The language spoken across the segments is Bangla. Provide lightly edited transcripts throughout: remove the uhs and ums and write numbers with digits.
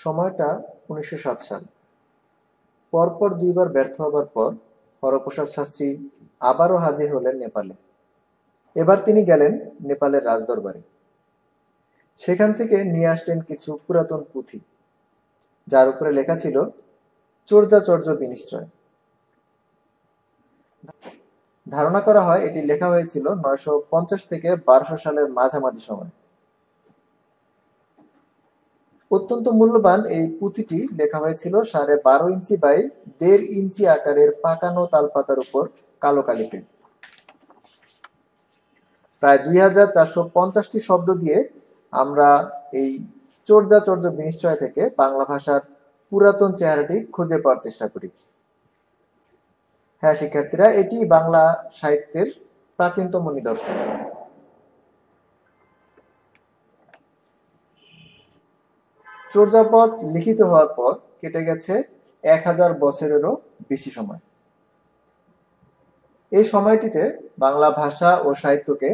সময়টা ১৯০৭ সাল। পরপর দুইবার ব্যর্থ হবার পর হরপ্রসাদ শাস্ত্রী আবারও হাজির হলেন নেপালে। এবার তিনি গেলেন নেপালের রাজদরবারে। সেখান থেকে নিয়ে আসলেন কিছু পুরাতন পুঁথি, যার উপরে লেখা ছিল চর্যাচর্য বিনিশ্চয়। ধারণা করা হয় এটি লেখা হয়েছিল ৯৫০ থেকে ১২০০ সালের মাঝামাঝি সময়। অত্যন্ত মূল্যবান এই পুঁথিটি লেখা হয়েছিল ১২.৫ ইঞ্চি বাই ১.৫ ইঞ্চি আকারের পাকানো তালপাতার উপর কালো কালিতে। প্রায় ২,৪৫০টি শব্দ দিয়ে আমরা এই চর্যাচর্য বিনিশ্চয় থেকে বাংলা ভাষার পুরাতন চেহারাটি খুঁজে পাওয়ার চেষ্টা করি। হ্যাঁ শিক্ষার্থীরা, এটি বাংলা সাহিত্যের প্রাচীনতম নিদর্শন। চর্যাপদ লিখিত হওয়ার পর কেটে গেছে ১,০০০ বছরেরও বেশি সময়। এই সময়টিতে বাংলা ভাষা ও সাহিত্যকে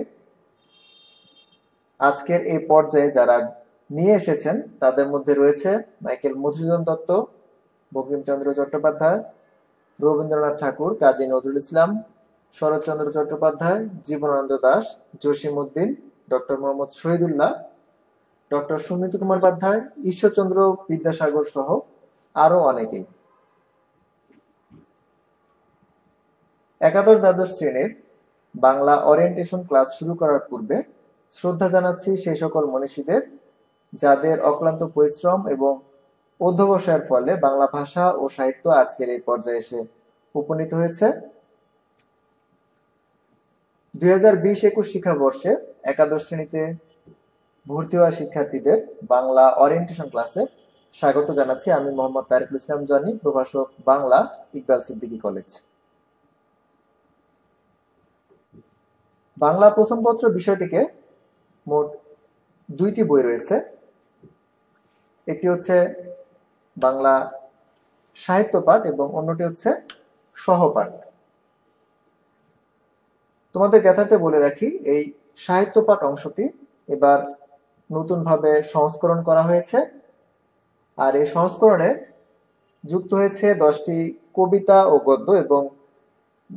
আজকের এই পর্যায়ে যারা নিয়ে এসেছেন তাদের মধ্যে রয়েছে মাইকেল মধুসূদন দত্ত, বঙ্কিমচন্দ্র চট্টোপাধ্যায়, রবীন্দ্রনাথ ঠাকুর, কাজী নজরুল ইসলাম, শরৎচন্দ্র চট্টোপাধ্যায়, জীবনানন্দ দাশ, জসিম উদ্দিন, ডক্টর মোহাম্মদ শহীদুল্লাহ, ডক্টর সুমিত কুমার উপাধ্যায়, ঈশ্বরচন্দ্র বিদ্যাসাগর সহ আরো অনেকেই। একাদশ দ্বাদশ শ্রেণীর বাংলা ওরিয়েন্টেশন ক্লাস শুরু করার পূর্বে শ্রদ্ধা জানাচ্ছি সেই সকল মনীষীদের যাদের অক্লান্ত পরিশ্রম এবং অধ্যবসায়ের ফলে বাংলা ভাষা ও সাহিত্য আজকের এই পর্যায়ে এসে উপনীত হয়েছে। ২০২০-২১ শিক্ষাবর্ষে একাদশ শ্রেণীতে ভর্তি হওয়া শিক্ষার্থীদের বাংলা ওরিয়েন্টেশন ক্লাসে স্বাগত জানাচ্ছি। আমি মোহাম্মদ তারিকুল ইসলাম জনি, প্রভাষক বাংলা, ইকবাল সিদ্দিকী কলেজ। বাংলা প্রথম পত্র বিষয়টিকে মোট ২টি বই রয়েছে। একটি হচ্ছে বাংলা সাহিত্য পাঠ এবং অন্যটি হচ্ছে সহপাঠ। তোমাদের জ্ঞাতার্থে বলে রাখি, এই সাহিত্য পাঠ অংশটি এবার নতুনভাবে সংস্করণ করা হয়েছে। আর এই সংস্করণে যুক্ত হয়েছে 10টি কবিতা ও গদ্য এবং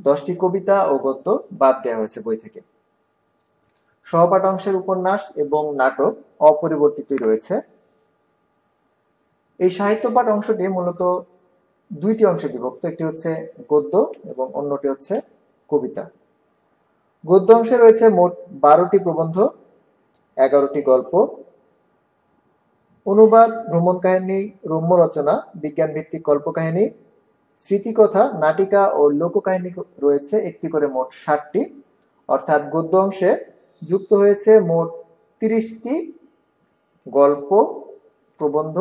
10টি কবিতা ও গদ্য বাদ দেওয়া হয়েছে বই থেকে। সহপাঠ অংশের উপন্যাস এবং নাটক অপরিবর্তিতই রয়েছে। এই সাহিত্য পাঠ অংশটি মূলত 2টি অংশে বিভক্ত, একটি হচ্ছে গদ্য এবং অন্যটি হচ্ছে কবিতা। গদ্য অংশে রয়েছে মোট 12টি প্রবন্ধ, 11টি গল্প, অনুবাদ, ভ্রমণ কাহিনী, রম্য রচনা, বিজ্ঞান ভিত্তিক কল্পকাহিনী, স্মৃতিকথা, নাটিকা ও লোককাহিনী রয়েছে একটি করে মোট 60টি। অর্থাৎ গদ্য অংশে যুক্ত হয়েছে মোট 30টি গল্প, প্রবন্ধ।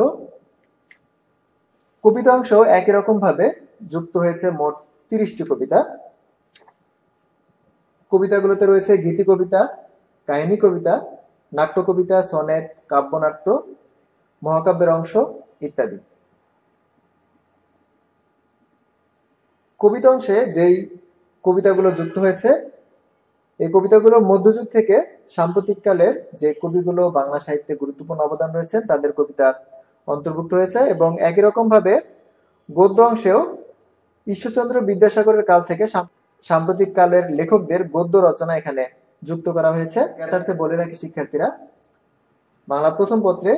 কবিতা অংশ একই রকম ভাবে যুক্ত হয়েছে মোট 30টি কবিতা। কবিতাগুলোতে রয়েছে গীতি কবিতা, কাহিনী কবিতা, নাট্য কবিতা, সনেট, কাব্যনাট্য, মহাকাব্যের অংশ ইত্যাদি। কবিতা অংশে যেই কবিতাগুলো যুক্ত হয়েছে, এই কবিতাগুলো মধ্যযুগ থেকে সাম্প্রতিক কালের যে কবিগুলো বাংলা সাহিত্যে গুরুত্বপূর্ণ অবদান রয়েছেন তাদের কবিতা অন্তর্ভুক্ত হয়েছে। এবং একই রকম ভাবে গদ্য অংশেও ঈশ্বরচন্দ্র বিদ্যাসাগরের কাল থেকে সাম্প্রতিক কালের লেখকদের গদ্য রচনা এখানে যুক্ত করা হয়েছে। জ্ঞাতার্থে বলে রাখি শিক্ষার্থীরা, বাংলা প্রথম পত্রে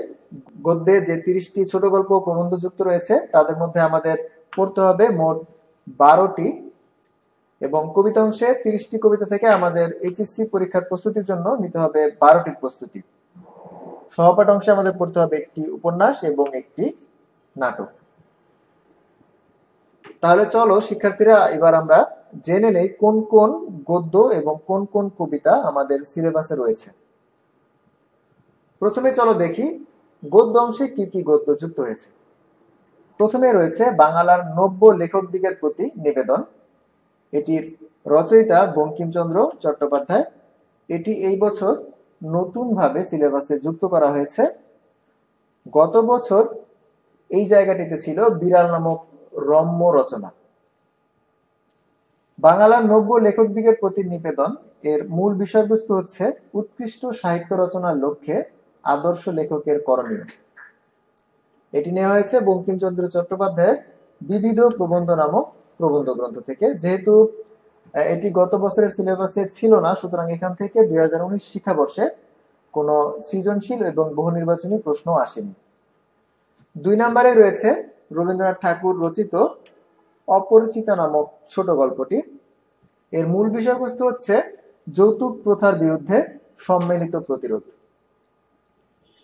গদ্যে যে 30টি ছোট গল্প প্রবন্ধ যুক্ত রয়েছে তাদের মধ্যে আমাদের পড়তে হবে মোট 12টি এবং কবিতা অংশে 30টি কবিতা থেকে আমাদের এইচএসসি পরীক্ষার প্রস্তুতির জন্য নিতে হবে 12টির প্রস্তুতি। সহপাঠ অংশে আমাদের পড়তে হবে একটি উপন্যাস এবং একটি নাটক। তাহলে চলো শিক্ষার্থীরা, এবার আমরা জেনে নেই কোন কোন গদ্য এবং কোন কোন কবিতা আমাদের সিলেবাসে রয়েছে। প্রথমে চলো দেখি গদ্য অংশে কি কি গদ্য যুক্ত হয়েছে। প্রথমে রয়েছে বাংলার নব্য লেখকদিগের প্রতি নিবেদন। এটির রচয়িতা বঙ্কিমচন্দ্র চট্টোপাধ্যায়। এটি এই বছর নতুনভাবে সিলেবাসে যুক্ত করা হয়েছে। গত বছর এই জায়গাটিতে ছিল বিড়াল নামক রম্য রচনা। বাংলার নব্য লেখকদিগের প্রতি নিবেদন এর মূল বিষয়বস্তু হচ্ছে উৎকৃষ্ট সাহিত্য রচনার লক্ষ্যে আদর্শ লেখকের করণীয়। এটি নেওয়া হয়েছে বঙ্কিমচন্দ্র চট্টোপাধ্যায়ের বিবিধ প্রবন্ধ নামক প্রবন্ধ গ্রন্থ থেকে। যেহেতু এটি গত বছরের সিলেবাসে ছিল না, সুতরাং এখান থেকে 2019 শিক্ষাবর্ষে কোনো সৃজনশীল এবং বহু নির্বাচনী প্রশ্ন আসেনি। 2 নম্বরে রয়েছে রবীন্দ্রনাথ ঠাকুর রচিত অপরিচিতা নামক ছোট গল্পটি। এর মূল বিষয়বস্তু হচ্ছে যৌতুক প্রথার বিরুদ্ধে সম্মিলিত প্রতিরোধ।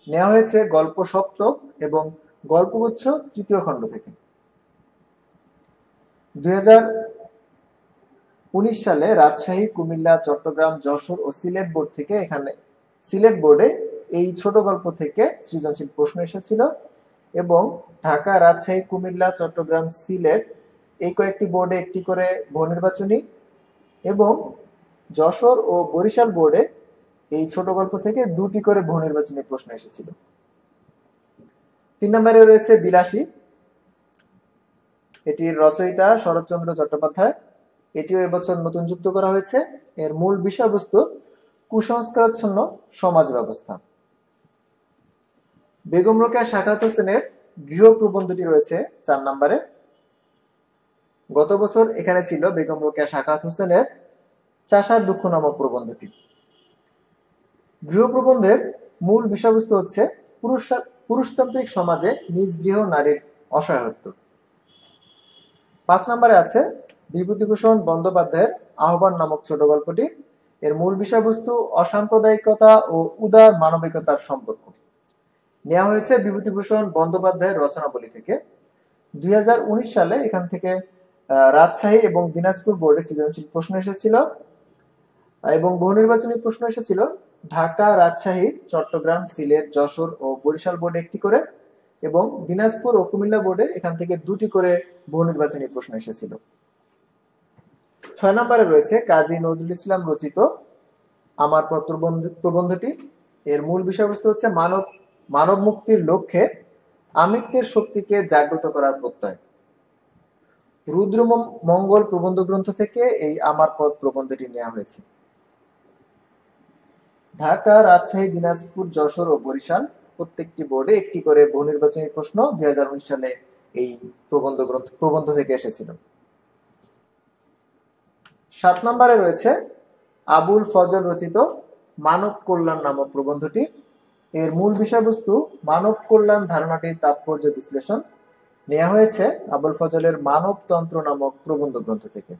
নেওয়া হয়েছে গল্প সপ্তক এবং গল্পগুচ্ছ 3য় খণ্ড থেকে। 2019 সালে রাজশাহী, কুমিল্লা, চট্টগ্রাম, যশোর ও সিলেট বোর্ড থেকে সিলেট বোর্ডে এই ছোট গল্প থেকে সৃজনশীল প্রশ্ন এসেছিল এবং ঢাকা, রাজশাহী, কুমিল্লা, চট্টগ্রাম, সিলেট এই কয়েকটি বোর্ডে একটি করে বহু নির্বাচনী এবং যশোর ও বরিশাল বোর্ডে এই ছোট গল্প থেকে 2টি করে বহু নির্বাচনী প্রশ্ন এসেছিল। 3 নম্বরে রয়েছে বিলাসী। এটির রচয়িতা শরৎচন্দ্র চট্টোপাধ্যায়। এটিও এবছর নতুন যুক্ত করা হয়েছে। এর মূল বিষয়বস্তু কুসংস্কারাচ্ছন্ন সমাজ ব্যবস্থা। বেগম রোকেয়া সাখাওয়াত হোসেনের গৃহ প্রবন্ধটি রয়েছে 4 নম্বরে। গত বছর এখানে ছিল বেগম রোকেয়া সাখাওয়াত হোসেনের চাষার দুঃখ নামক প্রবন্ধটি। গৃহ প্রবন্ধের মূল বিষয়বস্তু হচ্ছে পুরুষতান্ত্রিক সমাজে নিজ গৃহ নারীর অসহায়ত্ব। 5 নম্বরে আছে বিভূতিভূষণ বন্দ্যোপাধ্যায়ের আহ্বান নামক ছোট গল্পটি। এর মূল বিষয়বস্তু অসাম্প্রদায়িকতা ও উদার মানবিকতার সম্পর্ক। নেওয়া হয়েছে বিভূতিভূষণ বন্দ্যোপাধ্যায়ের রচনাবলী থেকে। 2019 সালে এখান থেকে রাজশাহী এবং দিনাজপুর বোর্ডে সৃজনশীল প্রশ্ন এসেছিল এবং বহু নির্বাচনী প্রশ্ন এসেছিল ঢাকা, রাজশাহী, চট্টগ্রাম, সিলেট, যশোর ও বরিশাল বোর্ডে একটি করে এবং দিনাজপুর ও কুমিল্লা বোর্ডে এখান থেকে 2টি করে বহু নির্বাচনী প্রশ্ন এসেছিল। 6 নম্বরে রয়েছে কাজী নজরুল ইসলাম রচিত আমার পথ প্রবন্ধটি। এর মূল বিষয়বস্তু হচ্ছে মানব মুক্তির লক্ষ্যে আমিত্বের শক্তিকে জাগ্রত করার প্রত্যয়। রুদ্র মঙ্গল প্রবন্ধ গ্রন্থ থেকে এই আমার পথ প্রবন্ধটি নেওয়া হয়েছে। ঢাকা, রাজশাহী, দিনাজপুর, যশোর ও বরিশাল প্রত্যেকটি বোর্ডে একটি করে বহু নির্বাচনী প্রশ্ন 2019 সালে এই প্রবন্ধ থেকে এসেছিল। 7 নম্বরে রয়েছে আবুল ফজল রচিত মানব কল্যাণ নামক প্রবন্ধটি। এর মূল বিষয়বস্তু মানব কল্যাণ ধারণাটির তাৎপর্য বিশ্লেষণ। নেওয়া হয়েছে আবুল ফজলের মানবতন্ত্র নামক প্রবন্ধ গ্রন্থ থেকে।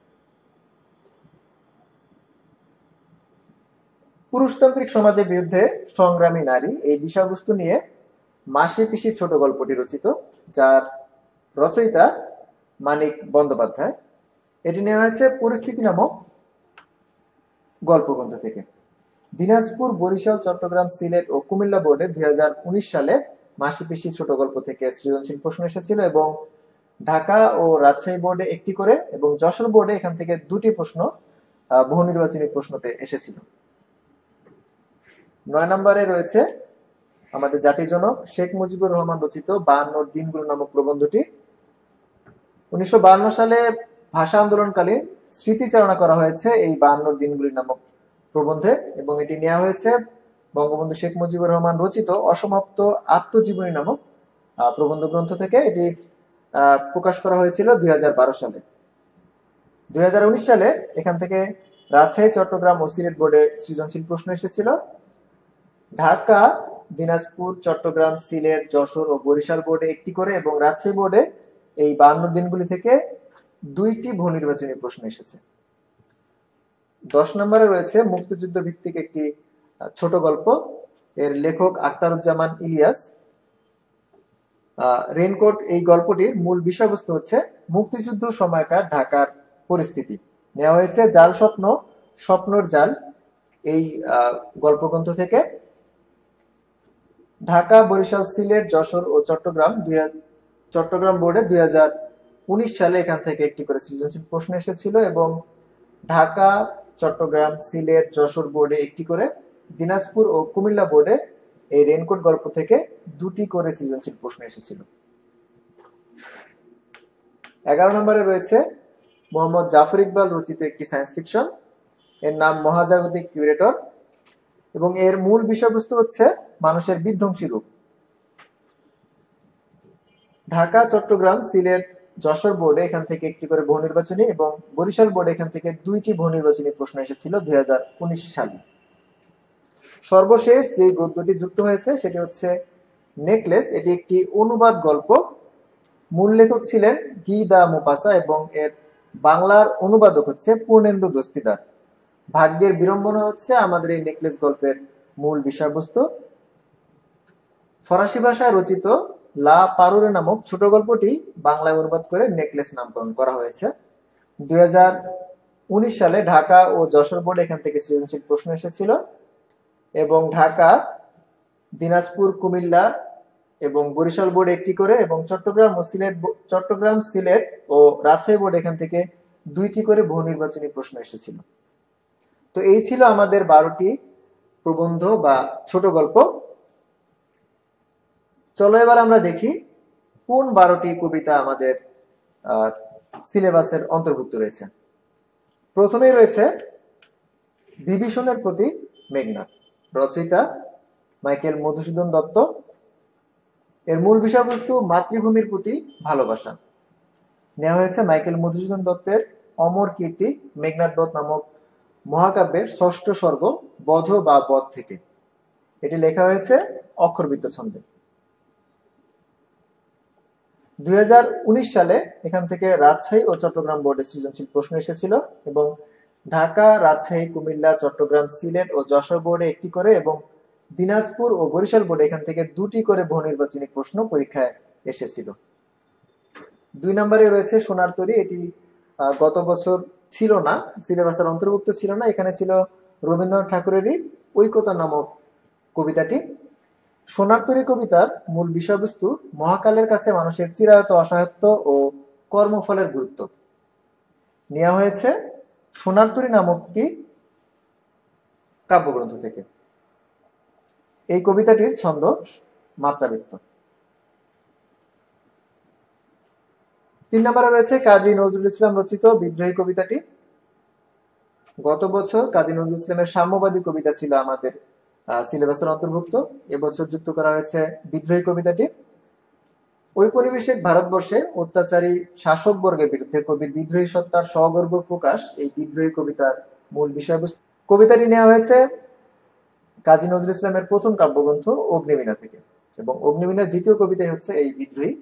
পুরুষতান্ত্রিক সমাজের বিরুদ্ধে সংগ্রামী নারী এই বিষয়বস্তু নিয়ে মাসি পিসি ছোট গল্পটি রচিত, যার রচয়িতা মানিক বন্দ্যোপাধ্যায়। এটি নেওয়া হয়েছে পরিস্থিতি নামক গল্পগ্রন্থ থেকে। দিনাজপুর, বরিশাল, চট্টগ্রাম, সিলেট ও কুমিল্লা বোর্ডে 2019 সালে মাসি পিসি ছোট গল্প থেকে সৃজনশীল প্রশ্ন এসেছিল এবং ঢাকা ও রাজশাহী বোর্ডে একটি করে এবং যশোর বোর্ডে এখান থেকে 2টি প্রশ্ন বহু নির্বাচনী প্রশ্নতে এসেছিল। 9 নম্বরে রয়েছে আমাদের জাতির জনক শেখ মুজিবুর রহমান রচিত 52 দিনগুলো নামক প্রবন্ধটি। 1952 সালে ভাষা আন্দোলনকালীন স্মৃতিচারণা করা হয়েছে এই 52 দিনগুলি নামক প্রবন্ধে এবং এটি নেওয়া হয়েছে বঙ্গবন্ধু শেখ মুজিবুর রহমান রচিত অসমাপ্ত আত্মজীবনী নামক প্রবন্ধ গ্রন্থ থেকে। এটি প্রকাশ করা হয়েছিল 2012 সালে। 2019 সালে এখান থেকে রাজশাহী, চট্টগ্রাম ও সিলেট বোর্ডে সৃজনশীল প্রশ্ন এসেছিল। ঢাকা, দিনাজপুর, চট্টগ্রাম, সিলেট, যশোর ও বরিশাল বোর্ডে একটি করে এবং রাজশাহী বোর্ডে এই 52 দিনগুলি থেকে 2টি বহু নির্বাচনী প্রশ্ন এসেছে। 10 নম্বরে রয়েছে মুক্তিযুদ্ধ ভিত্তিক একটি ছোট গল্প। এর লেখক আখতারুজ্জামান ইলিয়াস। রেইনকোট এই গল্পটির মূল বিষয়বস্তু হচ্ছে মুক্তিযুদ্ধ সময়কার ঢাকার পরিস্থিতি। নেওয়া হয়েছে জাল স্বপ্ন, স্বপ্নর জাল এই গল্পগ্রন্থ থেকে। ঢাকা, বরিশাল, সিলেট, যশোর ও চট্টগ্রাম বোর্ডে 2019 সালে এখান থেকে একটি করে সৃজনশীল প্রশ্ন এসেছিল এবং ঢাকা, চট্টগ্রাম, সিলেট, যশোর বোর্ডে একটি করে, দিনাজপুর ও কুমিল্লা বোর্ডে এই রেইনকোট গল্প থেকে 2টি করে সৃজনশীল প্রশ্ন এসেছিল। 11 নম্বরে রয়েছে মোহাম্মদ জাফর ইকবাল রচিত একটি সায়েন্স ফিকশন। এর নাম মহাজাগতিক কিউরেটর এবং এর মূল বিষয়বস্তু হচ্ছে মানুষের বিধ্বংসী রূপ। ঢাকা, চট্টগ্রাম, সিলেট, যশোর বোর্ডে এখান থেকে একটি করে বহু নির্বাচনী এবং বরিশাল বোর্ডে এখান থেকে 2টি বহু নির্বাচনী প্রশ্ন এসেছিল 2019 সালে। সর্বশেষ যে গদ্যটি যুক্ত হয়েছে সেটি হচ্ছে নেকলেস। এটি একটি অনুবাদ গল্প। মূল লেখক ছিলেন গি দা মোপাসা এবং এর বাংলার অনুবাদক হচ্ছে পূর্ণেন্দু দস্তিদার। ভাগ্যের বিড়ম্বনা হচ্ছে আমাদের এই নেকলেস গল্পের মূল বিষয়বস্তু। ফরাসি ভাষায় রচিত লা পারুরে নামক ছোট গল্পটি বাংলায় অনুবাদ করে নেকলেস নামকরণ করা হয়েছে। 2019 সালে ঢাকা ও যশোর বোর্ডে এখান থেকে সৃজনশীল প্রশ্ন এসেছিল এবং ঢাকা, দিনাজপুর, কুমিল্লা এবং বরিশাল বোর্ডে একটি করে এবং চট্টগ্রাম, সিলেট ও রাজশাহী বোর্ড এখান থেকে 2টি করে বহু নির্বাচনী প্রশ্ন এসেছিল। তো এই ছিল আমাদের 12টি প্রবন্ধ বা ছোট গল্প। চলো এবার আমরা দেখি কোন 12টি কবিতা আমাদের সিলেবাসের অন্তর্ভুক্ত রয়েছে। প্রথমেই রয়েছে বিভীষণের প্রতি মেঘনাদ, রচয়িতা মাইকেল মধুসূদন দত্ত। এর মূল বিষয়বস্তু মাতৃভূমির প্রতি ভালোবাসা। নেওয়া হয়েছে মাইকেল মধুসূদন দত্তের অমর কীর্তি মেঘনাদ বধ নামক মহাকাব্যের 6ষ্ঠ সর্গ বধ বা বধ থেকে। এটি লেখা হয়েছে অক্ষরবৃত্ত ছন্দে। 2019 সালে এখান থেকে রাজশাহী ও চট্টগ্রাম বোর্ডে সৃজনশীল প্রশ্ন এসেছিল এবং ঢাকা, রাজশাহী, কুমিল্লা, চট্টগ্রাম, সিলেট ও যশোর বোর্ডে একটি করে এবং দিনাজপুর ও বরিশাল বোর্ডে এখান থেকে 2টি করে বহু নির্বাচনী প্রশ্ন পরীক্ষায় এসেছিল। 2 নম্বরে রয়েছে সোনার তরী। এটি গত বছর ছিল না, সিলেবাসের অন্তর্ভুক্ত ছিল না। এখানে ছিল রবীন্দ্রনাথ ঠাকুরেরই ঐকতা নামক কবিতাটি। সোনার তরী কবিতার মূল বিষয়বস্তু মহাকালের কাছে মানুষের চিরায়ত অসহায়ত্ব ও কর্মফলের গুরুত্ব। নেওয়া হয়েছে সোনার তরী নামকটি কাব্যগ্রন্থ থেকে। এই কবিতাটির ছন্দ মাত্রাবৃত্ত। 3 নম্বরে রয়েছে কাজী নজরুল ইসলাম রচিত বিদ্রোহী কবিতাটি। গত বছর কাজী নজরুল ইসলামের সাম্যবাদী কবিতা ছিল আমাদের সিলেবাসের অন্তর্ভুক্ত। এবছর যুক্ত করা হয়েছে বিদ্রোহী কবিতাটি। ঔপনিবেশিক ভারতবর্ষে অত্যাচারী শাসক বর্গের বিরুদ্ধে কবির বিদ্রোহী সত্তার সগর্ব প্রকাশ এই বিদ্রোহী কবিতার মূল বিষয়বস্তু। কবিতাটি নেওয়া হয়েছে কাজী নজরুল ইসলামের প্রথম কাব্যগ্রন্থ অগ্নিবীণা থেকে এবং অগ্নিবীণার দ্বিতীয় কবিতাই হচ্ছে এই বিদ্রোহী।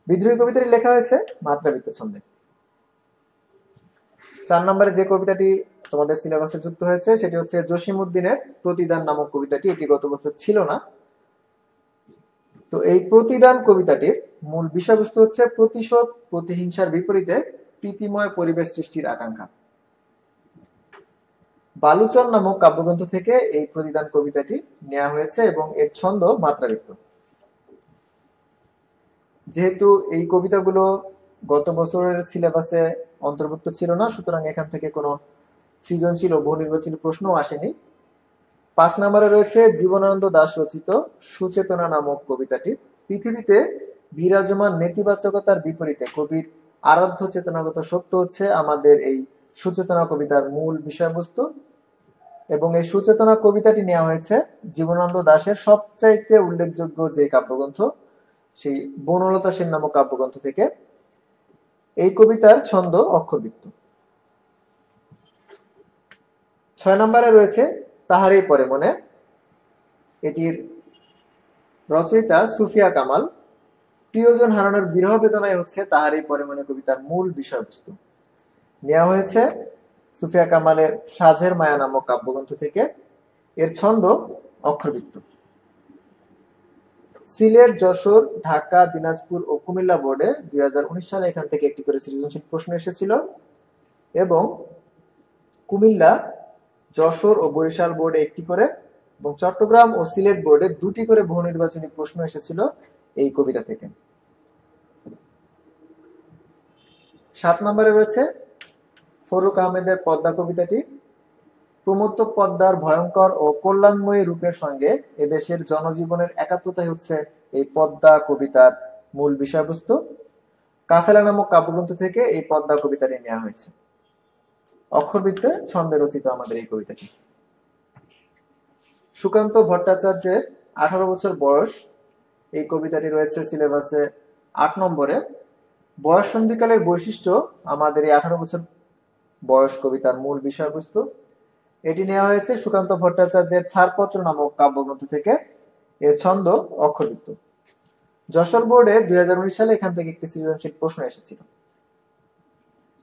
বিদ্রোহী কবিতাটি লেখা হয়েছে মাত্রাবৃত্ত ছন্দে। 4 নম্বরে যে কবিতাটি তোমাদের সিলেবাসে যুক্ত হয়েছে সেটি হচ্ছে জসিমউদ্দিনের প্রতিদান নামক কবিতাটি। এটি গত বছর ছিল না। তো এই প্রতিদান কবিতাটির মূল বিষয়বস্তু হচ্ছে প্রতিশোধ, প্রতিহিংসার বিপরীতে প্রীতিময় পরিবেশ সৃষ্টির আকাঙ্ক্ষা। বালুচর নামক কাব্যগ্রন্থ থেকে এই প্রতিদান কবিতাটি নেওয়া হয়েছে এবং এর ছন্দ মাত্রাবৃত্ত। যেহেতু এই কবিতাগুলো গত বছরের সিলেবাসে অন্তর্ভুক্ত ছিল না, সুতরাং এখান থেকে কোনো সৃজনশীল ও বহু নির্বাচনী প্রশ্নও আসেনি। 5 নম্বরে রয়েছে জীবনানন্দ দাশ রচিত সুচেতনা নামক কবিতাটি। পৃথিবীতে বিরাজমান নেতিবাচকতার বিপরীতে কবির আরাধ্য চেতনাগত সত্য হচ্ছে আমাদের এই সুচেতনা কবিতার মূল বিষয়বস্তু এবং এই সুচেতনা কবিতাটি নেওয়া হয়েছে জীবনানন্দ দাশের সবচাইতে উল্লেখযোগ্য যে কাব্যগ্রন্থ সেই বনলতা সেন নামক কাব্যগ্রন্থ থেকে। এই কবিতার ছন্দ অক্ষরবৃত্ত। 6 নম্বরে রয়েছে তাহারই পরে মনে। এটির রচয়িতা সুফিয়া কামাল। প্রিয়জন হারানোর বিরহ বেদনায় হচ্ছে তাহারই পরে মনে কবিতার মূল বিষয়বস্তু। নেওয়া হয়েছে সুফিয়া কামালের সাঝের মায়া নামক কাব্যগ্রন্থ থেকে। এর ছন্দ অক্ষরবৃত্ত। সিলেট, যশোর, ঢাকা, দিনাজপুর ও কুমিল্লা বোর্ডে 2019 সালে এখান থেকে একটি করে সৃজনশীল প্রশ্ন এসেছিল এবং কুমিল্লা, যশোর ও বরিশাল বোর্ডে একটি করে এবং চট্টগ্রাম ও সিলেট বোর্ডে 2টি করে বহু নির্বাচনী প্রশ্ন এসেছিল এই কবিতা থেকে। 7 নম্বরে রয়েছে ফরুক আহমেদের পদ্মা কবিতাটি। প্রমত্ত পদ্মার ভয়ঙ্কর ও কল্যাণময়ী রূপের সঙ্গে এদেশের জনজীবনের একাত্মতাই হচ্ছে এই পদ্মা কবিতার মূল বিষয়বস্তু। কাফেলা নামক কাব্যগ্রন্থ থেকে এই পদ্মা কবিতাটি নেওয়া হয়েছে। অক্ষরবৃত্তে ছন্দে রচিত আমাদের এই কবিতাটি। সুকান্ত ভট্টাচার্যের 18 বছর বয়স এই কবিতাটি রয়েছে সিলেবাসে 8 নম্বরে। বয়স সন্ধিকালের বৈশিষ্ট্য আমাদের এই 18 বছর বয়স কবিতার মূল বিষয়বস্তু। এটি নেওয়া হয়েছে সুকান্ত ভট্টাচার্যের ছাড়পত্র নামক কাব্যগ্রন্থ থেকে। এর ছন্দ অক্ষরবৃত্ত। যশোর বোর্ডে 2019 সালে এখান থেকে একটি সৃজনশীল প্রশ্ন এসেছিল।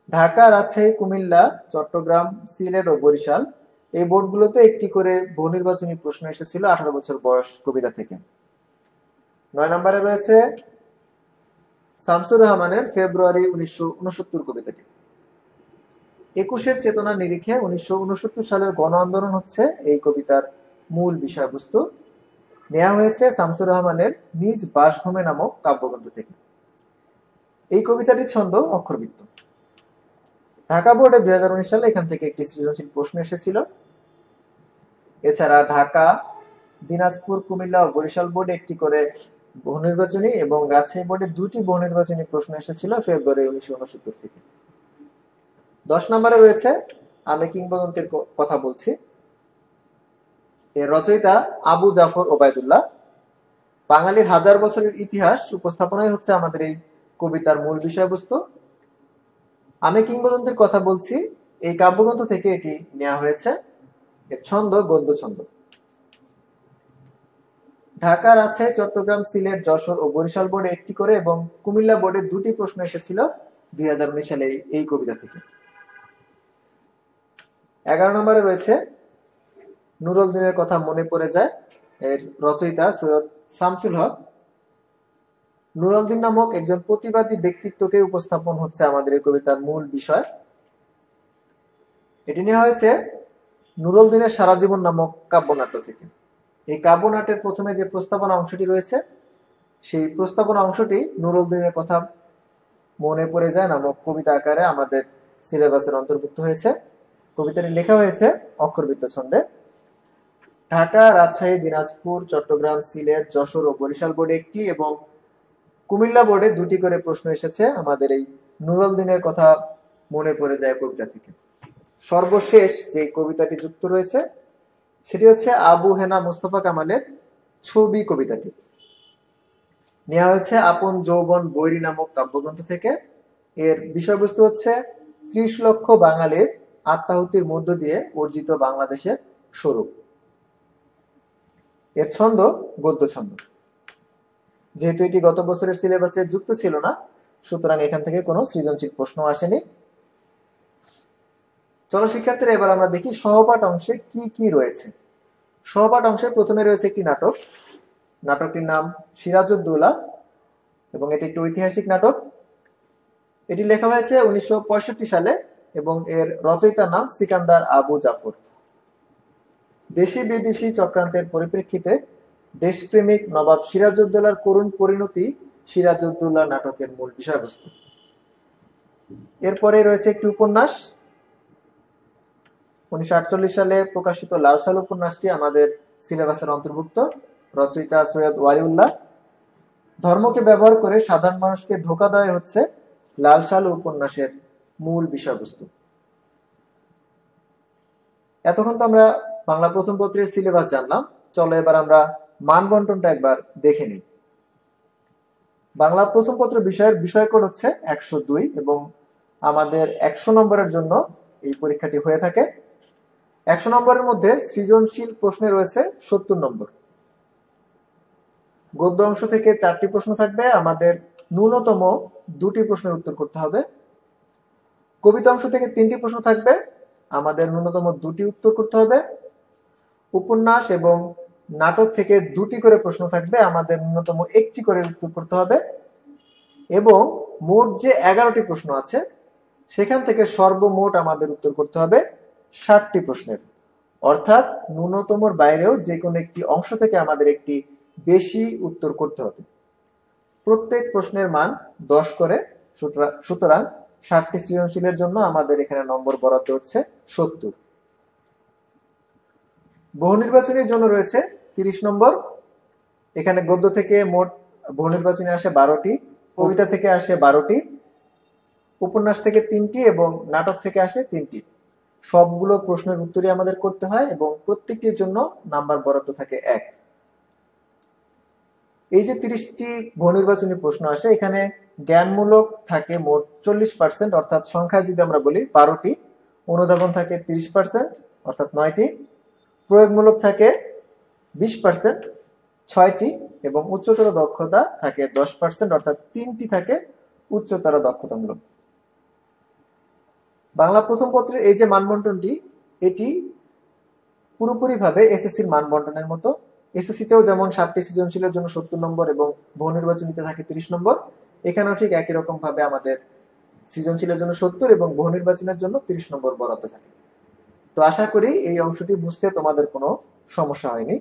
ঢাকা, রাজশাহী, কুমিল্লা, চট্টগ্রাম, সিলেট ও বরিশাল এই বোর্ডগুলোতে একটি করে বহুনির্বাচনী প্রশ্ন এসেছিল 18 বছর বয়স কবিতা থেকে। 9 নম্বরে রয়েছে শামসুর রহমানের ফেব্রুয়ারি 1969 কবিতাটি। 21-এর চেতনা নিরিখে 1969 সালের গণ আন্দোলন হচ্ছে এই কবিতার মূল বিষয়বস্তু। নেওয়া হয়েছে শামসুর রহমানের নিজ বাসভূমে নামক কাব্যগ্রন্থ থেকে। এই কবিতাটির ছন্দ অক্ষরবৃত্ত। ঢাকা বোর্ডে 2019 সালে এখান থেকে একটি সৃজনশীল প্রশ্ন এসেছিল। এছাড়া ঢাকা, দিনাজপুর, কুমিল্লা ও বরিশাল বোর্ডে একটি করে বহুনির্বাচনী এবং রাজশাহী বোর্ডে 2টি বহুনির্বাচনী প্রশ্ন এসেছিল ফেব্রুয়ারি 1969 থেকে। 10 নম্বরে রয়েছে আমি কিংবদন্তির কথা বলছি। এর রচয়িতা আবু জাফর ওবায়দুল্লাহ। বাঙালির হাজার বছরের ইতিহাস উপস্থাপনাই হচ্ছে আমাদের এই কবিতার মূল বিষয়বস্তু। আমি কিংবদন্তির কথা বলছি এই কাব্যগ্রন্থ থেকে এটি নেওয়া হয়েছে। এর ছন্দ গদ্য ছন্দ। ঢাকা, রাজশাহী, চট্টগ্রাম, সিলেট, যশোর ও বরিশাল বোর্ডে একটি করে এবং কুমিল্লা বোর্ডে 2টি প্রশ্ন এসেছিল 2019 সালে এই কবিতা থেকে। 11 নম্বরে রয়েছে নুরুল দিনের কথা মনে পড়ে যায়। এর রচয়িতা সৈয়দ শামসুল হক। নুরুল দিন নামক একজন প্রতিবাদী ব্যক্তিত্বকে উপস্থাপন হচ্ছে আমাদের এই কবিতার মূল বিষয়। এটি নেওয়া হয়েছে নুরুল দিনের সারা জীবন নামক কাব্যনাট্য থেকে। এই কাব্যনাট্যের প্রথমে যে প্রস্তাবনা অংশটি রয়েছে সেই প্রস্তাবনা অংশটি নুরুল দিনের কথা মনে পড়ে যায় নামক কবিতা আকারে আমাদের সিলেবাসের অন্তর্ভুক্ত হয়েছে। কবিতাটি লেখা হয়েছে অক্ষরবৃত্ত ছন্দে। ঢাকা, রাজশাহী, দিনাজপুর, চট্টগ্রাম, সিলেট, যশোর ও বরিশাল বোর্ডে একটি এবং কুমিল্লা বোর্ডে 2টি করে প্রশ্ন এসেছে আমাদের এই নুরুল দিনের কথা মনে পড়ে যায় কবিতা থেকে। সর্বশেষ যে কবিতাটি যুক্ত রয়েছে সেটি হচ্ছে আবু হেনা মুস্তফা কামালের ছবি কবিতাটি। নেওয়া হয়েছে আপন যৌবন বৈরী নামক কাব্যগ্রন্থ থেকে। এর বিষয়বস্তু হচ্ছে 30 লক্ষ বাঙালির আত্মাহুতির মধ্য দিয়ে অর্জিত বাংলাদেশের স্বরূপ। এর ছন্দ গদ্য ছন্দ। যেহেতু এটি গত বছরের সিলেবাসে যুক্ত ছিল না, সুতরাং এখান থেকে কোনো সৃজনশীল প্রশ্ন আসেনি। চলো শিক্ষার্থীরা, এবার আমরা দেখি সহপাঠ অংশে কি কি রয়েছে। সহপাঠ অংশে প্রথমে রয়েছে একটি নাটক। নাটকটির নাম সিরাজউদ্দৌলা এবং এটি একটি ঐতিহাসিক নাটক। এটি লেখা হয়েছে 1965 সালে এবং এর রচয়িতার নাম সিকান্দার আবু জাফর। দেশি বিদেশি চক্রান্তের পরিপ্রেক্ষিতে দেশপ্রেমিক নবাব সিরাজউদ্দৌলার করুণ পরিণতি সিরাজউদ্দৌলা নাটকের মূল বিষয়বস্তু। এরপরে রয়েছে একটি উপন্যাস। 1948 সালে প্রকাশিত লাল সাল উপন্যাসটি আমাদের সিলেবাসের অন্তর্ভুক্ত। রচয়িতা সৈয়দ ওয়ালিউল্লাহ। ধর্মকে ব্যবহার করে সাধারণ মানুষকে ধোঁকা দেওয়া হচ্ছে লাল সাল উপন্যাসের মূল বিষয়বস্তু। এতক্ষণ তো আমরা বাংলা প্রথম পত্রের সিলেবাস জানলাম। চলো এবার আমরা মান বন্টনটা একবার দেখে নিই। বাংলা প্রথম পত্র বিষয়ের বিষয়কোড হচ্ছে 102 এবং আমাদের 100 নম্বরের জন্য এই পরীক্ষাটি হয়ে থাকে। 100 নম্বরের মধ্যে সৃজনশীল প্রশ্নে রয়েছে 70 নম্বর। গদ্য অংশ থেকে 4টি প্রশ্ন থাকবে, আমাদের ন্যূনতম 2টি প্রশ্নের উত্তর করতে হবে। কবিতা অংশ থেকে 3টি প্রশ্ন থাকবে, আমাদের ন্যূনতম 2টি উত্তর করতে হবে। উপন্যাস এবং নাটক থেকে 2টি করে প্রশ্ন থাকবে, আমাদের ন্যূনতম 1টি করে উত্তর করতে হবে। এবং মোট যে 11টি প্রশ্ন আছে সেখান থেকে সর্বমোট আমাদের উত্তর করতে হবে 60টি প্রশ্নের। অর্থাৎ ন্যূনতমর বাইরেও যে কোনো একটি অংশ থেকে আমাদের একটি বেশি উত্তর করতে হবে। প্রত্যেক প্রশ্নের মান 10 করে। সুতরাং 60টি সৃজনশীলের জন্য আমাদের এখানে নম্বর বরাদ্দ হচ্ছে 70। বহুনির্বাচনীর জন্য রয়েছে 30 নম্বর। এখানে গদ্য থেকে মোট বহুনির্বাচনী আসে 12টি, কবিতা থেকে আসে 12টি, উপন্যাস থেকে 3টি এবং নাটক থেকে আসে 3টি। সবগুলো প্রশ্নের উত্তরই আমাদের করতে হয় এবং প্রত্যেকটির জন্য নাম্বার বরাদ্দ থাকে 1। এই যে 30টি বহুনির্বাচনী প্রশ্ন আসে, এখানে জ্ঞানমূলক থাকে মোট 40%, অর্থাৎ সংখ্যায় যদি আমরা বলি 12টি, অনুধাবন থাকে 30% অর্থাৎ 9টি, প্রয়োগমূলক থাকে 20% 6টি, এবং উচ্চতর দক্ষতা থাকে 10% অর্থাৎ 3টি থাকে উচ্চতর দক্ষতামূলক। বাংলা প্রথম পত্রের এই যে মানবন্টনটি, এটি পুরোপুরিভাবে এসএসসির মানবন্টনের মতো। এসএসসিতেও যেমন 7টি সৃজনশীলের জন্য 70 নম্বর এবং বহুনির্বাচনীতে থাকে 30 নম্বর, এখানেও ঠিক একই রকম ভাবে আমাদের সৃজনশীলের জন্য 70 এবং বহুনির্বাচনের জন্য 30 নম্বর বরাদ্দ থাকে। তো আশা করি এই অংশটি বুঝতে তোমাদের কোনো সমস্যা হয়নি।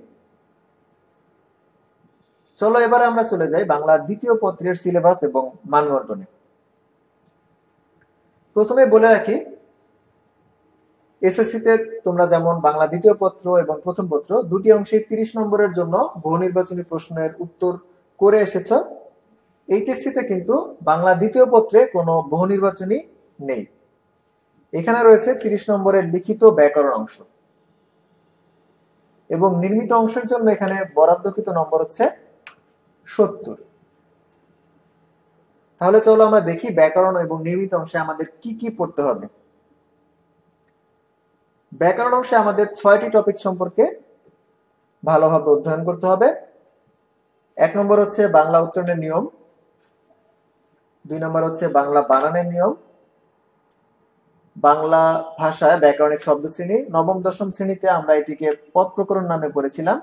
চলো এবারে আমরা চলে যাই বাংলা দ্বিতীয় পত্রের সিলেবাস এবং মানবন্টনে। প্রথমে বলে রাখি, এসএসসিতে তোমরা যেমন বাংলা দ্বিতীয় পত্র এবং প্রথম পত্র দুটি অংশে 30 নম্বরের জন্য বহুনির্বাচনী প্রশ্নের উত্তর করে এসেছ, এইচএসসিতে কিন্তু বাংলা দ্বিতীয় পত্রে কোনো বহুনির্বাচনী নেই। এখানে রয়েছে 30 নম্বরের লিখিত ব্যাকরণ অংশ, এবং নির্মিত অংশের জন্য এখানে বরাদ্দকৃত নম্বর হচ্ছে 70। তাহলে চলো আমরা দেখি ব্যাকরণ এবং নির্মিত অংশে আমাদের কি কি পড়তে হবে। ব্যাকরণ অংশে আমাদের 6টি টপিক সম্পর্কে ভালোভাবে অধ্যয়ন করতে হবে। 1 নম্বর হচ্ছে বাংলা উচ্চারণের নিয়ম, 2 নম্বর হচ্ছে বাংলা বানানের নিয়ম, বাংলা ভাষায় ব্যাকরণিক শব্দ শ্রেণী, নবম দশম শ্রেণীতে আমরা এটিকে পদ প্রকরণ নামে পড়েছিলাম।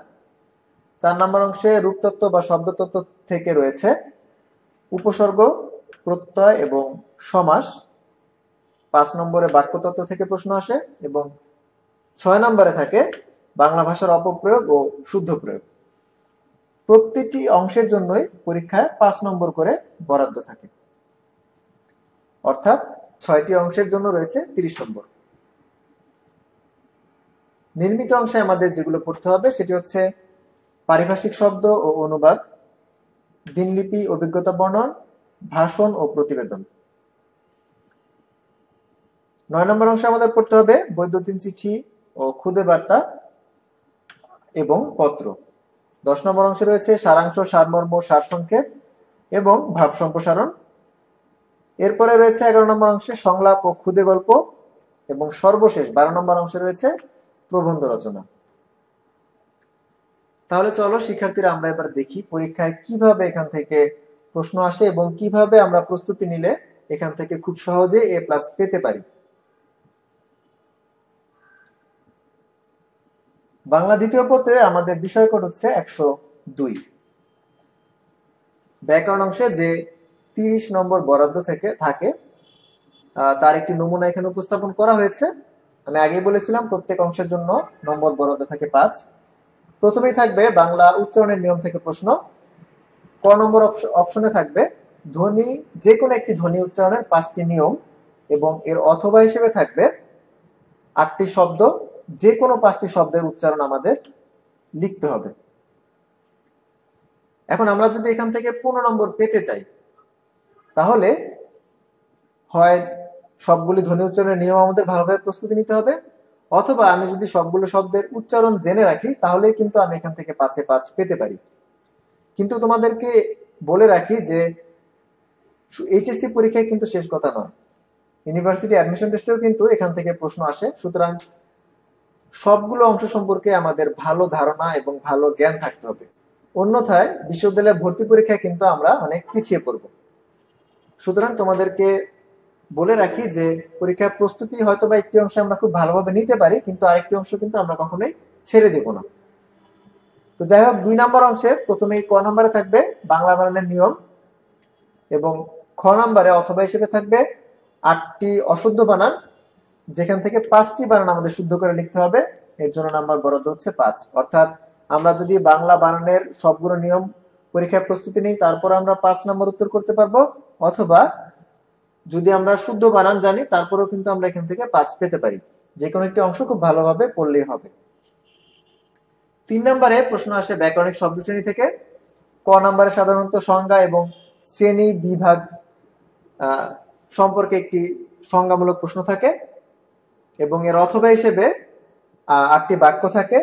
4 নম্বর অংশে রূপতত্ত্ব বা শব্দতত্ত্ব থেকে রয়েছে উপসর্গ, প্রত্যয় এবং সমাস। 5 নম্বরে বাক্যতত্ত্ব থেকে প্রশ্ন আসে, এবং 6 নম্বরে থাকে বাংলা ভাষার অপপ্রয়োগ ও শুদ্ধ প্রয়োগ। প্রত্যেকটি অংশের জন্যই পরীক্ষায় 5 নম্বর করে বরাদ্দ থাকে, অর্থাৎ 6টি অংশের জন্য রয়েছে 30 নম্বর। নির্মিত অংশে আমাদের যেগুলো পড়তে হবে সেটি হচ্ছে পারিভাষিক শব্দ ও অনুবাদ, দিনলিপি, অভিজ্ঞতা বর্ণন, ভাষণ ও প্রতিবেদন। 9 নম্বর অংশে আমাদের পড়তে হবে বৈদ্যুতিন চিঠি ও খুদে বার্তা এবং পত্র। 10 নম্বর অংশে রয়েছে সারাংশ, সারমর্ম, সারসংক্ষেপ এবং ভাব সম্প্রসারণ। এরপরে রয়েছে 11 নম্বর অংশে সংলাপ ও খুদে গল্প, এবং সর্বশেষ 12 নম্বর অংশে রয়েছে প্রবন্ধ রচনা। তাহলে চলো শিক্ষার্থীরা আমরা এবার দেখি পরীক্ষায় কিভাবে এখান থেকে প্রশ্ন আসে এবং কিভাবে আমরা প্রস্তুতি নিলে এখান থেকে খুব সহজে A+ পেতে পারি। বাংলা দ্বিতীয় পত্রে আমাদের বিষয়কোড হচ্ছে 102। ব্যাকরণ অংশে যে 30 নম্বর বরাদ্দ থাকে তার একটি নমুনা এখানে উপস্থাপন করা হয়েছে। আমি আগেই বলেছিলাম প্রত্যেক অংশের জন্য নম্বর বরাদ্দ থাকে 5। প্রথমেই থাকবে বাংলা উচ্চারণের নিয়ম থেকে প্রশ্ন। ক নম্বর অপশনে থাকবে ধ্বনি, যে কোনো একটি ধ্বনি উচ্চারণের 5টি নিয়ম, এবং এর অথবা হিসেবে থাকবে 8টি শব্দ। যে কোনো 5টি শব্দের উচ্চারণ আমাদের লিখতে হবে। এখন আমরা যদি এখান থেকে 15 নম্বর পেতে চাই, তাহলে হয় সবগুলি ধ্বনি উচ্চারণের নিয়ম আমাদের ভালোভাবে প্রস্তুতি নিতে হবে, অথবা আমি যদি সবগুলো শব্দের উচ্চারণ জেনে রাখি তাহলে কিন্তু আমি এখান থেকে 5-এ 5 পেতে পারি। কিন্তু তোমাদেরকে বলে রাখি যে এইচএসসি পরীক্ষায় কিন্তু শেষ কথা নয়, ইউনিভার্সিটি অ্যাডমিশন টেস্টেও কিন্তু এখান থেকে প্রশ্ন আসে। সুতরাং সবগুলো অংশ সম্পর্কে আমাদের ভালো ধারণা এবং ভালো জ্ঞান থাকতে হবে, অন্যথায় বিশ্ববিদ্যালয়ে ভর্তি পরীক্ষায় কিন্তু আমরা অনেক পিছিয়ে পড়ব। সুতরাং তোমাদেরকে বলে রাখি যে পরীক্ষার প্রস্তুতি হয়তো বা একটি অংশ আমরা খুব ভালোভাবে নিতে পারি, কিন্তু আরেকটি অংশ কিন্তু আমরা কখনোই ছেড়ে দেব না। তো যাই হোক, 2 নম্বর অংশে প্রথমেই ক নম্বরে থাকবে বাংলা বানানের নিয়ম, এবং খ নম্বরে অথবা হিসেবে থাকবে 8টি অশুদ্ধ বানান, যেখান থেকে 5টি বানান আমাদের শুদ্ধ করে লিখতে হবে। এর জন্য নাম্বার বরাদ্দ হচ্ছে 5। অর্থাৎ আমরা যদি বাংলা বানানের সবগুলো নিয়ম পরীক্ষায় প্রস্তুতি নিই, তারপর আমরা 5 নম্বর উত্তর করতে পারবো, অথবা যদি আমরা শুদ্ধ বানান জানি তারপরেও কিন্তু আমরা এখান থেকে 5 পেতে পারি। যে কোনো একটি অংশ খুব ভালোভাবে পড়লেই হবে। 3 নম্বরে প্রশ্ন আসে ব্যাকরণিক শব্দ শ্রেণী থেকে। ক নম্বরে সাধারণত সংজ্ঞা এবং শ্রেণী বিভাগ সম্পর্কে একটি সংজ্ঞামূলক প্রশ্ন থাকে, এবং এর অথবা হিসেবে 8টি বাক্য থাকে।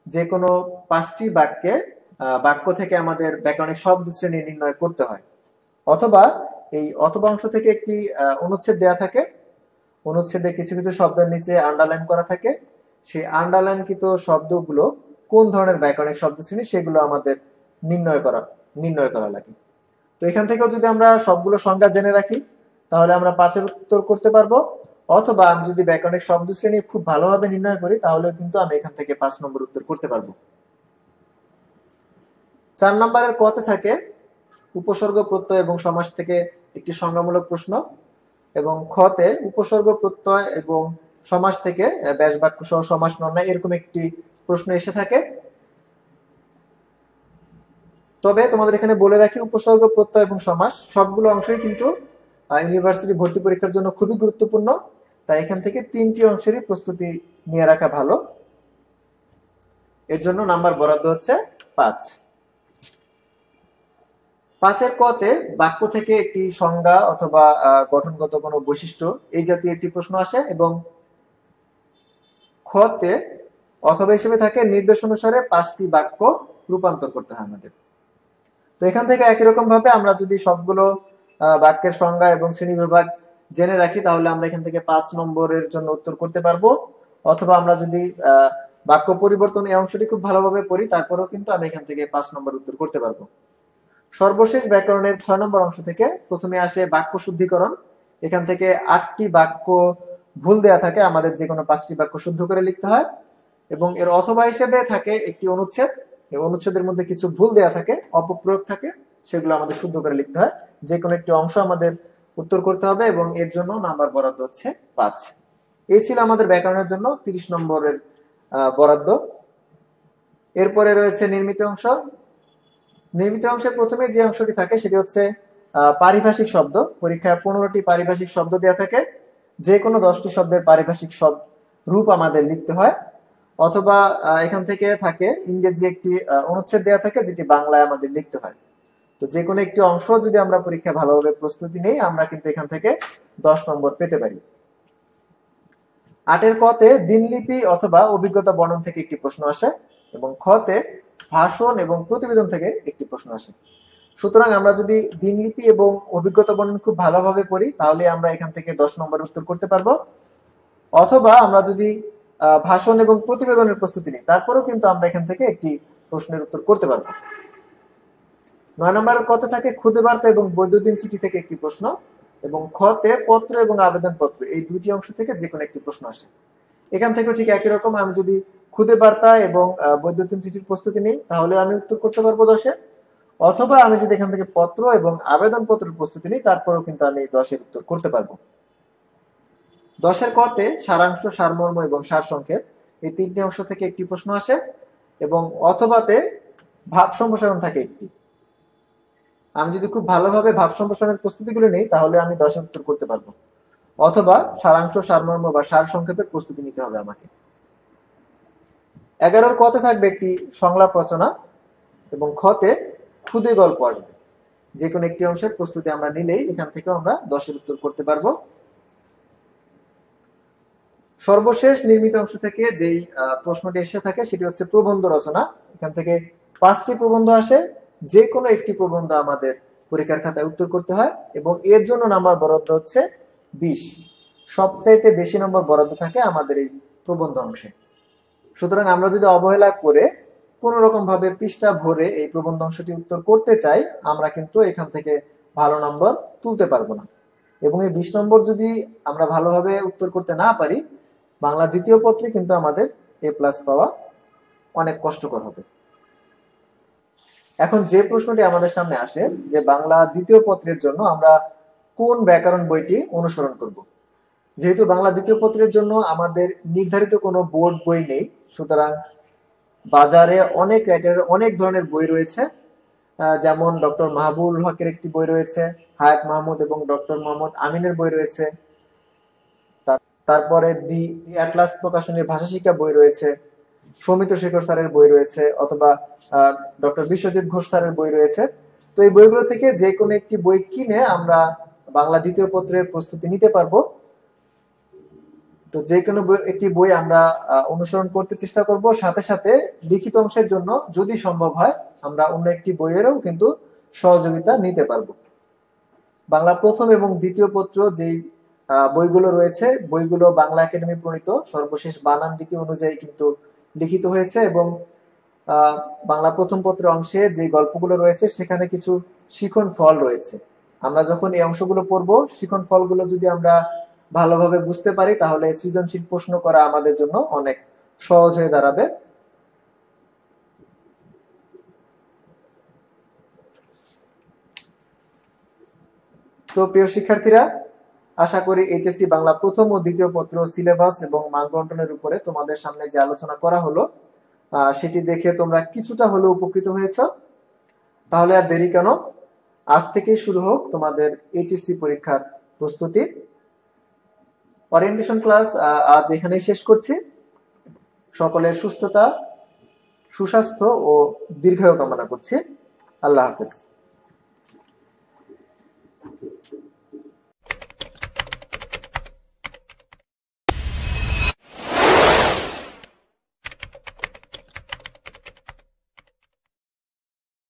যে কোনো 5টি বাক্যে বাক্য থেকে আমাদের ব্যাকরণিক শব্দ শ্রেণী নির্ণয় করতে হয়, অথবা এই অথবা অংশ থেকে একটি অনুচ্ছেদ দেয়া থাকে, অনুচ্ছেদে কিছু কিছু শব্দের নিচে আন্ডারলাইন করা থাকে, সেই আন্ডারলাইনকৃত শব্দগুলো কোন ধরনের ব্যাকরণিক শব্দ শ্রেণী সেগুলো আমাদের নির্ণয় করা লাগে। তো এখান থেকেও যদি আমরা সবগুলো সংজ্ঞা জেনে রাখি তাহলে আমরা 5-এর উত্তর করতে পারবো, অথবা আমি যদি ব্যাকরণিক শব্দ শ্রেণী খুব ভালোভাবে নির্ণয় করি তাহলে কিন্তু আমি এখান থেকে 5 নম্বর উত্তর করতে পারবো। 4 নম্বরের কতে থাকে উপসর্গ প্রত্যয় এবং সমাস থেকে একটি সংজ্ঞামূলক প্রশ্ন, এবং খতে উপসর্গ প্রত্যয় এবং সমাস থেকে ব্যাস বাক্য সহ সমাস নির্ণয় এরকম একটি প্রশ্ন এসে থাকে। তবে তোমাদের এখানে বলে রাখি, উপসর্গ প্রত্যয় এবং সমাস সবগুলো অংশই কিন্তু ইউনিভার্সিটি ভর্তি পরীক্ষার জন্য খুবই গুরুত্বপূর্ণ, তাই এখান থেকে 3টি অংশেরই প্রস্তুতি নিয়ে রাখা ভালো। এর জন্য নাম্বার বরাদ্দ হচ্ছে 5। 5-এর কতে বাক্য থেকে একটি সংজ্ঞা অথবা গঠনগত কোনো বৈশিষ্ট্য এই জাতীয় একটি প্রশ্ন আসে, এবং খতে অথবা হিসেবে থাকে নির্দেশ অনুসারে 5টি বাক্য রূপান্তর করতে হয় আমাদের। তো এখান থেকে একই রকম ভাবে আমরা যদি সবগুলো বাক্যের সংজ্ঞা এবং শ্রেণীবিভাগ জেনে রাখি তাহলে আমরা এখান থেকে 5 নম্বরের জন্য উত্তর করতে পারবো, অথবা আমরা যদি বাক্য পরিবর্তন এই অংশটি খুব ভালোভাবে পড়ি তারপরেও কিন্তু আমি এখান থেকে 5 নম্বর উত্তর করতে পারবো। সর্বশেষ ব্যাকরণের 6 নম্বর অংশ থেকে প্রথমে আসে বাক্য শুদ্ধিকরণ। এখান থেকে 8টি বাক্য ভুল দেয়া থাকে, আমাদের যে কোনো 5টি বাক্য শুদ্ধ করে লিখতে হয়, এবং এর অথবা হিসেবে থাকে একটি অনুচ্ছেদ। এই অনুচ্ছেদের মধ্যে কিছু ভুল দেয়া থাকে, অপপ্রয়োগ থাকে, সেগুলো আমাদের শুদ্ধ করে লিখতে হয়। যে কোনো একটি অংশ আমাদের উত্তর করতে হবে এবং এর জন্য নাম্বার বরাদ্দ হচ্ছে 5। এই ছিল আমাদের ব্যাকরণের জন্য 30 নম্বরের বরাদ্দ। এরপরে রয়েছে নির্মিত অংশ। নির্মিত অংশের প্রথমে যে অংশটি থাকে সেটি হচ্ছে পারিভাষিক শব্দ। পরীক্ষায় 15টি পারিভাষিক শব্দ দেওয়া থাকে, যে কোনো 10টি শব্দের পারিভাষিক রূপ আমাদের লিখতে হয়, অথবা এখান থেকে থাকে ইংরেজি একটি অনুচ্ছেদ দেওয়া থাকে যেটি বাংলায় আমাদের লিখতে হয়। তো যে কোনো একটি অংশ যদি আমরা পরীক্ষা ভালোভাবে প্রস্তুতি নেই আমরা কিন্তু এখান থেকে 10 নম্বর পেতে পারি। 8-এর কতে দিনলিপি অথবা অভিজ্ঞতা বর্ণন থেকে একটি প্রশ্ন আসে, এবং খতে ভাষণ এবং প্রতিবেদন থেকে একটি প্রশ্ন আসে। সুতরাং আমরা যদি দিনলিপি এবং অভিজ্ঞতা বর্ণন খুব ভালোভাবে পড়ি তাহলে আমরা এখান থেকে 10 নম্বর উত্তর করতে পারবো, অথবা আমরা যদি ভাষণ এবং প্রতিবেদনের প্রস্তুতি নিই তারপরেও কিন্তু আমরা এখান থেকে একটি প্রশ্নের উত্তর করতে পারবো। 9 নম্বরের কতে থাকে খুদে বার্তা এবং বৈদ্যুতিন চিঠি থেকে একটি প্রশ্ন, এবং খতে পত্র এবং আবেদন পত্র এই দুটি অংশ থেকে যে কোনো একটি প্রশ্ন আসে। এখান থেকে ঠিক একই রকম, আমি যদি খুদে বার্তা এবং বৈদ্যুতিন চিঠির প্রস্তুতি নিই তাহলে আমি উত্তর করতে পারবো 10-এ, অথবা আমি যদি এখান থেকে পত্র এবং আবেদন পত্রের প্রস্তুতি নিই তারপরেও কিন্তু আমি 10-এর উত্তর করতে পারবো। 10-এর কতে সারাংশ, সারমর্ম এবং সারসংক্ষেপ এই 3টি অংশ থেকে একটি প্রশ্ন আসে, এবং অথবাতে ভাব সম্প্রসারণ থাকে একটি। আমি যদি খুব ভালোভাবে ভাব সম্প্রসারণের প্রস্তুতিগুলো নেই তাহলে আমি 10-এর উত্তর করতে পারবো, অথবা সারাংশ, সারমর্ম বা সার সংক্ষেপের প্রস্তুতি নিতে হবে আমাকে। 11-এর কতে থাকবে একটি সংলাপ রচনা, এবং খতে খুদে গল্প আসবে। যে কোনো একটি অংশের প্রস্তুতি আমরা নিলেই এখান থেকেও আমরা 10-এর উত্তর করতে পারবো। সর্বশেষ নির্মিত অংশ থেকে যেই প্রশ্নটি এসে থাকে সেটি হচ্ছে প্রবন্ধ রচনা। এখান থেকে 5টি প্রবন্ধ আসে, যে কোনো একটি প্রবন্ধ আমাদের পরীক্ষার খাতায় উত্তর করতে হয়, এবং এর জন্য নাম্বার বরাদ্দ হচ্ছে 20। সবচাইতে বেশি নম্বর বরাদ্দ থাকে আমাদের এই প্রবন্ধ অংশে। সুতরাং আমরা যদি অবহেলা করে কোন রকম ভাবে পৃষ্ঠা ভরে এই প্রবন্ধ অংশটি উত্তর করতে চাই আমরা কিন্তু এখান থেকে ভালো নম্বর তুলতে পারবো না, এবং এই 20 নম্বর যদি আমরা ভালোভাবে উত্তর করতে না পারি বাংলা দ্বিতীয় পত্রে কিন্তু আমাদের A+ পাওয়া অনেক কষ্টকর হবে। এখন যে প্রশ্নটি আমাদের সামনে আসে যে বাংলা দ্বিতীয় পত্রের জন্য আমরা কোন ব্যাকরণ বইটি অনুসরণ করব। যেহেতু বাংলা দ্বিতীয় পত্রের জন্য আমাদের নির্ধারিত কোনো বোর্ড বই নেই, সুতরাং বাজারে অনেক রাইটারের অনেক ধরনের বই রয়েছে, যেমন ডক্টর মাহবুবুল হকের একটি বই রয়েছে, হায়াত মাহমুদ এবং ডক্টর মোহাম্মদ আমিনের বই রয়েছে, তারপরে দি অ্যাটলাস প্রকাশনীর ভাষা শিক্ষা বই রয়েছে, সৌমিত্র শেখর স্যারের বই রয়েছে, অথবা ডক্টর বিশ্বজিৎ ঘোষ স্যারের বই রয়েছে। তো এই বইগুলো থেকে যে কোনো একটি বই কিনে আমরা বাংলা দ্বিতীয় পত্রের প্রস্তুতি নিতে পারবো। তো যে কোনো একটি বই আমরা অনুসরণ করতে চেষ্টা করব, সাথে সাথে লিখিত অংশের জন্য যদি সম্ভব হয় আমরা অন্য একটি বইয়েরও কিন্তু সহযোগিতা নিতে পারবো। বাংলা প্রথম এবং দ্বিতীয় পত্র যেই বইগুলো রয়েছে, বইগুলো বাংলা একাডেমি প্রণীত সর্বশেষ বানান নীতি অনুযায়ী কিন্তু লিখিত হয়েছে, এবং বাংলা প্রথম পত্রের অংশে যে গল্পগুলো রয়েছে সেখানে কিছু শিখন ফল রয়েছে। আমরা যখন এই অংশগুলো পড়বো, শিখন ফলগুলো যদি আমরা ভালোভাবে বুঝতে পারি তাহলে সৃজনশীল প্রশ্ন করা আমাদের জন্য অনেক সহজ হয়ে দাঁড়াবে। তো প্রিয় শিক্ষার্থীরা, আশা করি এইচএসসি বাংলা প্রথম ও দ্বিতীয় পত্র সিলেবাস এবং মান বন্টনের উপরে তোমাদের সামনে যে আলোচনা করা হলো সেটি দেখে তোমরা কিছুটা হলেও উপকৃত হয়েছ। তাহলে আর দেরি কেন, আজ থেকেই শুরু হোক তোমাদের এইচএসসি পরীক্ষার প্রস্তুতি। ওরিয়েন্টেশন ক্লাস আজ এখানেই শেষ করছি। সকলের সুস্থতা, সুস্বাস্থ্য ও দীর্ঘায়ু কামনা করছি। আল্লাহ হাফেজ।